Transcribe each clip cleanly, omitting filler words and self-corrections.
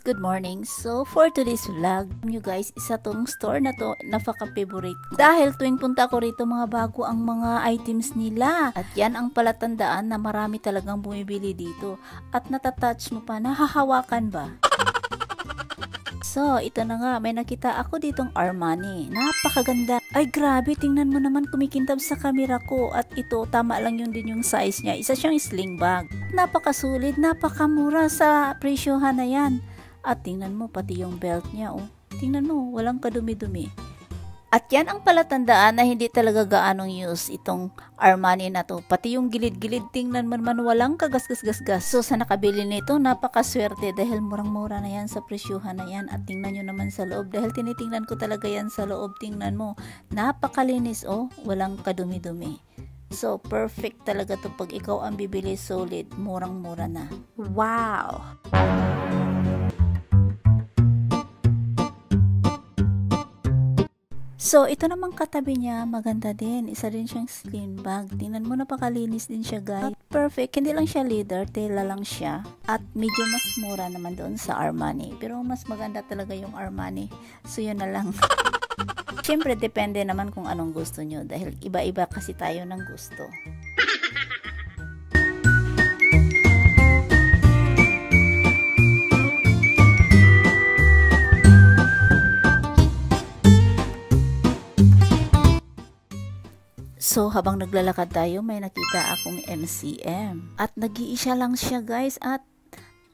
good morning. So, for today's vlog, you guys, isa tong store na to, napaka-favorite ko. Dahil tuwing punta ko rito, mga bago ang mga items nila. At yan ang palatandaan na marami talagang bumibili dito. At natatouch mo pa, nahahawakan ba? So, ito na nga, may nakita ako ditong Armani. Napakaganda. Ay, grabe, tingnan mo naman kumikintab sa camera ko. At ito, tama lang yun din yung size niya. Isa siyang sling bag. Napakasulit, napakamura sa presyohan na yan. At tingnan mo, pati yung belt niya, oh. Tingnan mo, walang kadumi-dumi. At yan ang palatandaan na hindi talaga gaanong use itong Armani na to. Pati yung gilid-gilid, tingnan mo naman, walang kagasgas-gasgas. So, sa nakabili nito, napakaswerte dahil murang-mura na yan sa presyuhan na yan. At tingnan nyo naman sa loob, dahil tinitingnan ko talaga yan sa loob. Tingnan mo, napakalinis, oh. Walang kadumi-dumi. So, perfect talaga to pag ikaw ang bibili, solid, murang-mura na. Wow! So, ito namang katabi niya, maganda din. Isa din siyang slim bag. Tingnan mo, napakalinis din siya, guys. At perfect. Hindi lang siya leather, tela lang siya. At medyo mas mura naman doon sa Armani. Pero mas maganda talaga yung Armani. So, yun na lang. Siyempre, depende naman kung anong gusto nyo. Dahil iba-iba kasi tayo ng gusto. So, habang naglalakad tayo, may nakita akong MCM. At nag-iisa lang siya, guys. At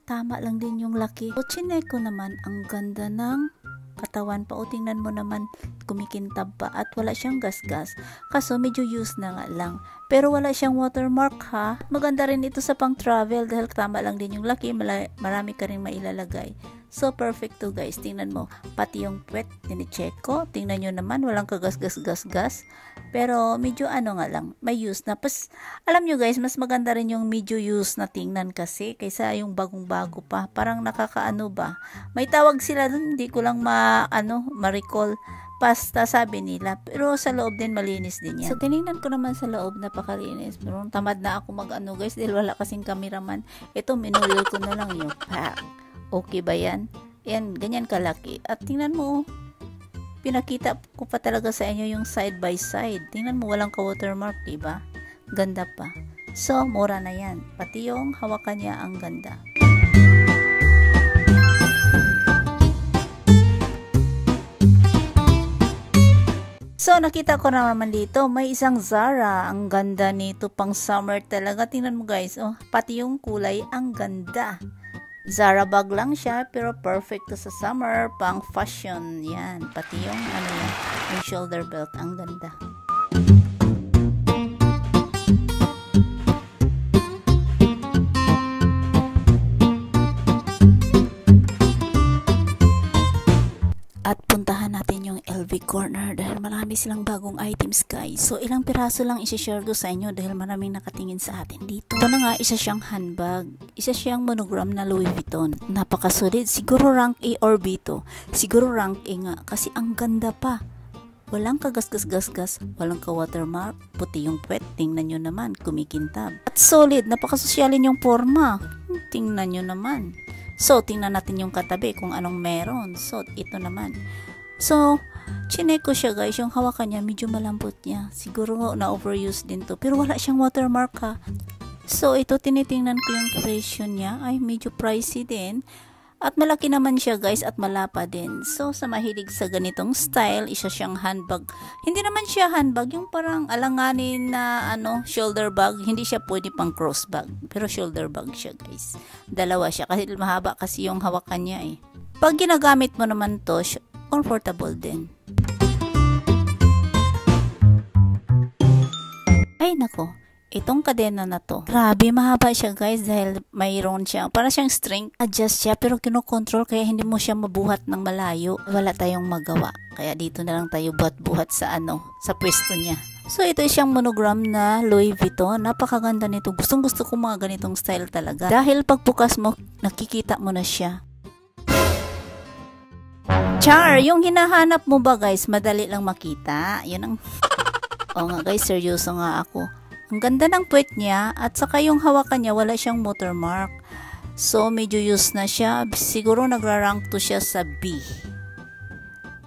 tama lang din yung laki. So, chinek ko naman, ang ganda ng katawan pa. O, tingnan mo naman, kumikintab pa. At wala siyang gasgas. Kaso, medyo used na nga lang. Pero wala siyang watermark, ha. Maganda rin ito sa pang-travel. Dahil tama lang din yung laki. Marami ka rin mailalagay. So, perfect to, guys. Tingnan mo. Pati yung puwet, tinicheck ko. Tingnan nyo naman, walang kagas-gas-gas-gas. Pero, medyo ano nga lang, may use na. Pas, alam nyo, guys, mas maganda rin yung medyo use na tingnan kasi. Kaysa yung bagong-bago pa. Parang nakakaano ba. May tawag sila dun, hindi ko lang ma-recall. Pasta, sabi nila. Pero sa loob din, malinis din yan. So, tinignan ko naman sa loob, napakalinis. Pero tamad na ako mag-ano, guys, dahil wala kasing cameraman. Ito, minulil ko na lang yung pack. Okay ba yan? Yan, ganyan kalaki. At tingnan mo, pinakita ko pa talaga sa inyo yung side by side. Tingnan mo, walang ka-watermark, diba? Ganda pa. So, mura na yan. Pati yung hawakan niya, ang ganda. So, nakita ko na naman dito, may isang Zara. Ang ganda nito, pang summer talaga. Tingnan mo, guys. Oh, pati yung kulay, ang ganda. Zara bag lang siya, pero perfect to sa summer, pang fashion. Yan, pati yung yung shoulder belt, ang ganda. At puntahan natin yung LV Corner dahil marami silang bagong items, guys. So, ilang piraso lang isi-share ko sa inyo dahil maraming nakatingin sa atin dito. Ito na nga, isa siyang handbag. Isa siyang monogram na Louis Vuitton. Napakasolid. Siguro rank A or B to. Siguro rank A nga kasi ang ganda pa. Walang kagasgas-gasgas, walang ka-watermark, puti yung puwet, tingnan nyo naman, kumikintab. At solid, napakasosyalin yung forma. Tingnan nyo naman. So, tingnan natin yung katabi kung anong meron. So, ito naman. So, chinek ko siya, guys. Yung hawakan niya, medyo malambot niya. Siguro na-overuse din to. Pero wala siyang watermark, ha. So, ito, tinitingnan ko yung presyo niya. Ay, medyo pricey din. At malaki naman siya, guys, at malapa din. So, sa mahilig sa ganitong style, isa siyang handbag. Hindi naman siya handbag, yung parang alanganin na shoulder bag. Hindi siya pwede pang cross bag. Pero shoulder bag siya, guys. Dalawa siya kasi mahaba kasi yung hawakan niya eh. Pag ginagamit mo naman to, comfortable din. Ay, nako. Itong kadena na to, grabe, mahaba siya, guys, dahil mayroon siya, para siyang string, adjust siya, pero kinokontrol, kaya hindi mo siya mabuhat ng malayo. Wala tayong magawa, kaya dito na lang tayo buhat-buhat sa sa pwesto niya. So, ito siyang monogram na Louis Vuitton. Napakaganda nito. Gustong-gusto ko mga ganitong style talaga. Dahil pagbukas mo, nakikita mo na siya. Char, yung hinahanap mo ba, guys, madali lang makita. Yun ang... Oo nga, guys, seryoso nga ako. Ang ganda ng puwet niya at saka yung hawakan niya wala siyang watermark. So, medyo used na siya. Siguro nagra-rank to siya sa B.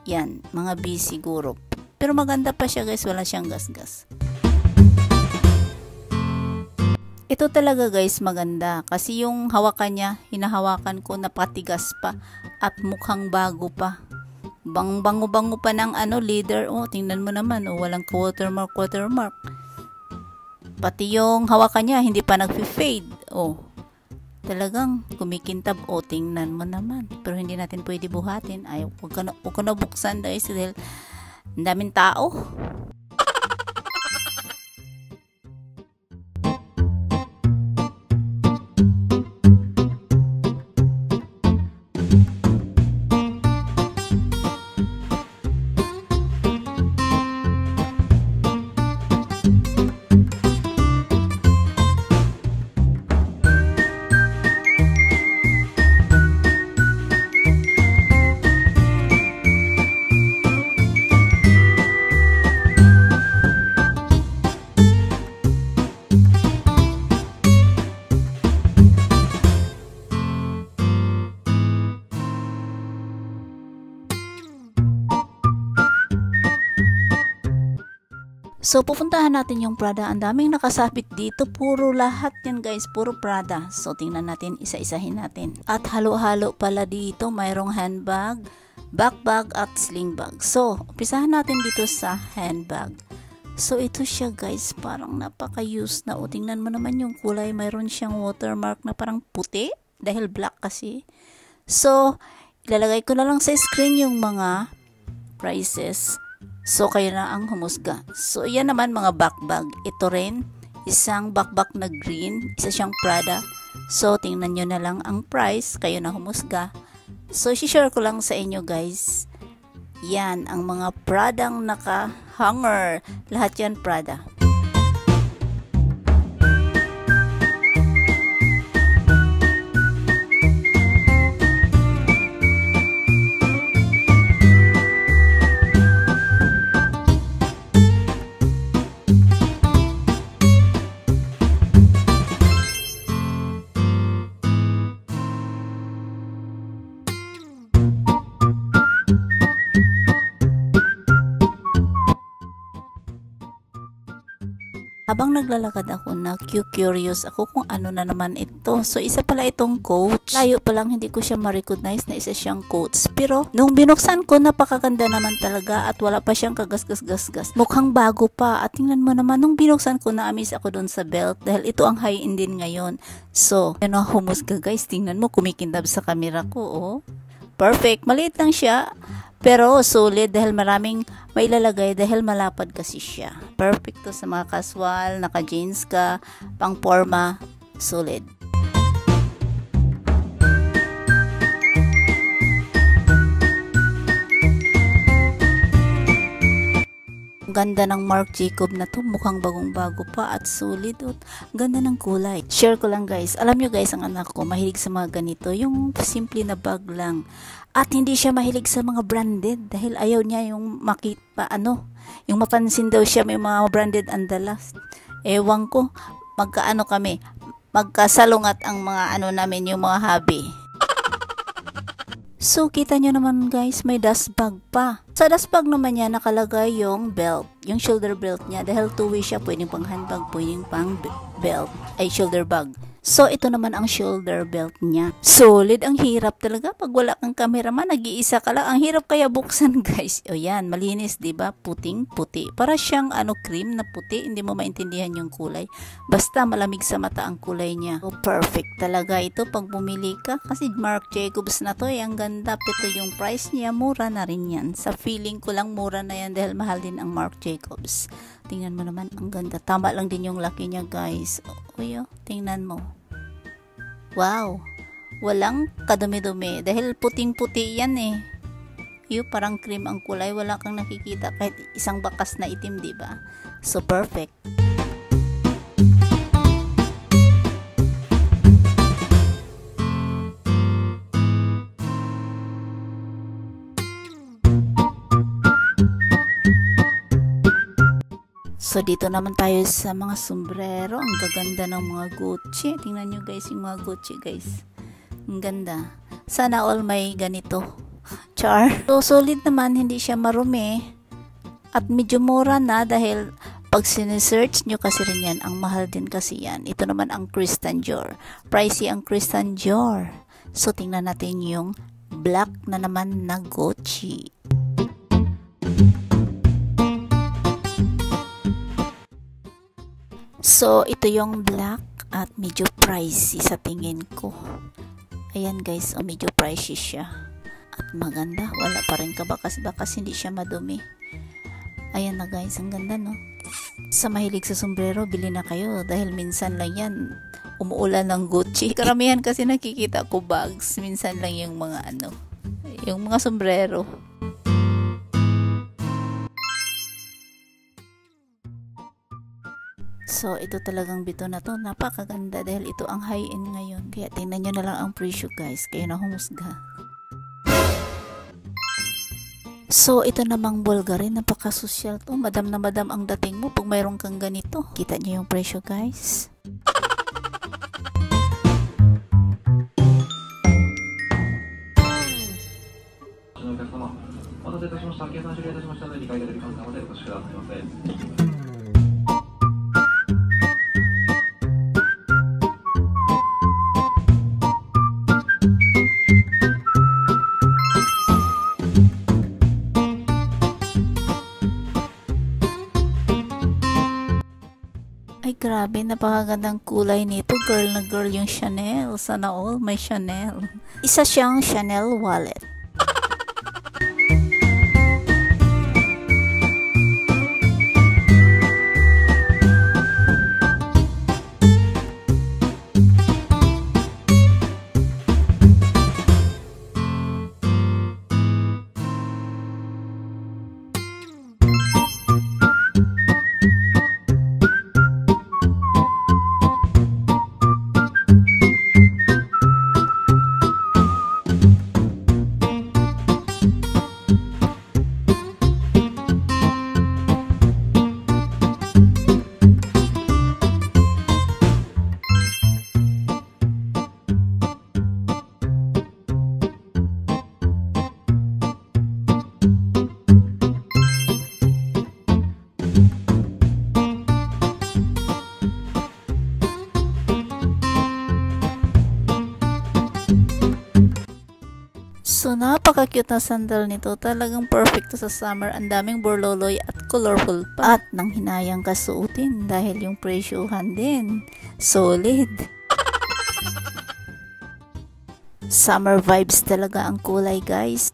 Yan, mga B siguro. Pero maganda pa siya guys, wala siyang gasgas. Ito talaga guys maganda. Kasi yung hawakan niya, hinahawakan ko napatigas pa. At mukhang bago pa. Bango-bango pa ng leader. Oh, tingnan mo naman. Oh, walang watermark. Pati yung hawakan niya, hindi pa nag-fade. Oh. Talagang kumikintab. O, tingnan mo naman. Pero hindi natin pwede buhatin. Ay, huwag ka na buksan guys dahil ang daming tao. So, pupuntahan natin yung Prada. Ang daming nakasabit dito. Puro lahat yan guys. Puro Prada. So, tingnan natin. Isa-isahin natin. At halo-halo pala dito. Mayroong handbag, backbag, at sling bag. So, umpisahan natin dito sa handbag. So, ito siya guys. Parang napaka-used na. O, tingnan mo naman yung kulay. Mayroon siyang watermark na parang puti. Dahil black kasi. So, ilalagay ko na lang sa screen yung mga prices. So, kayo na ang humusga. So, yan naman mga backbag. Ito rin, isang backbag na green. Isa siyang Prada. So, tingnan nyo na lang ang price. Kayo na humusga. So, share ko lang sa inyo guys. Yan, ang mga Pradang naka-hanger. Lahat yan Prada. Habang naglalakad ako, curious ako kung ano na naman ito. So, isa pala itong coach. Layo pa lang, hindi ko siya ma-recognize na isa siyang coach. Pero, nung binuksan ko, napakaganda naman talaga at wala pa siyang kagas-gas-gas. Mukhang bago pa. At tingnan mo naman, nung binuksan ko, na-amaze ako dun sa belt dahil ito ang high-end din ngayon. So, yun ang humusga guys. Tingnan mo, kumikindab sa camera ko, oh. Perfect. Maliit lang siya. Pero solid dahil maraming mailalagay dahil malapad kasi siya. Perfect to sa mga casual, naka-jeans ka, pang forma, solid. Ganda ng Marc Jacob na to, mukhang bagong-bago pa at solid. Ganda ng kulay. Share ko lang guys. Alam nyo guys, ang anak ko mahilig sa mga ganito, yung simple na bag lang. At hindi siya mahilig sa mga branded dahil ayaw niya yung makita yung mapansin daw siya may mga branded ang dalas. Ewan ko, kami, magkasalungat ang mga namin, yung mga hobby. So, kita nyo naman guys, may dust bag pa. Sa dust bag naman niya nakalagay yung belt, yung shoulder belt niya. Dahil two-way siya, pwedeng pang handbag, pwedeng pang belt, ay shoulder bag. So, ito naman ang shoulder belt niya. Solid, ang hirap talaga. Pag wala kang cameraman, nag-iisa ka lang. Ang hirap kaya buksan guys. O yan, malinis, diba? Puting-puti. Para siyang cream na puti. Hindi mo maintindihan yung kulay. Basta malamig sa mata ang kulay niya. So, perfect talaga ito pag bumili ka. Kasi Marc Jacobs na to, ang ganda. Ito yung price niya, mura na rin yan. Sa feeling ko lang mura na yan dahil mahal din ang Marc Jacobs. Tingnan mo naman, ang ganda. Tama lang din yung laki niya guys. Uy, tingnan mo. Wow, walang kadumi-dumi dahil puting-puti yan eh. Parang cream ang kulay, wala kang nakikita kahit isang bakas na itim, diba? So perfect. So, dito naman tayo sa mga sombrero. Ang gaganda ng mga Gucci. Tingnan nyo guys, yung mga Gucci guys. Ang ganda. Sana all may ganito. Char. So, solid naman. Hindi siya marumi. At medyo mura na dahil pag sinesearch nyo kasi rin yan, ang mahal din kasi yan. Ito naman ang Christian Dior. Pricey ang Christian Dior. So, tingnan natin yung black na naman na Gucci. So, ito yung black at medyo pricey sa tingin ko. Ayan guys, medyo pricey siya. At maganda, wala pa rin kabakas-bakas, hindi siya madumi. Ayan na guys, ang ganda no. Sa mahilig sa sombrero, bili na kayo dahil minsan lang yan umuulan ng Gucci. Karamihan kasi nakikita ko bags, minsan lang yung mga yung mga sombrero. So, ito talagang bito na to. Napakaganda dahil ito ang high-end ngayon. Kaya tingnan nyo na lang ang presyo guys. Kayo na humusga. So, ito namang Bulgari. Napaka-social to. Madam na madam ang dating mo pag mayroon kang ganito. Kita nyo yung presyo guys. Ay grabe, napakagandang kulay nito. Girl na girl yung Chanel. Sana all may Chanel. Isa siyang Chanel wallet. So, napaka-cute na sandal nito. Talagang perfect to sa summer. Ang daming borloloy at colorful pa. At nang hinayang kasuotin dahil yung presyohan din. Solid. Summer vibes talaga ang kulay guys.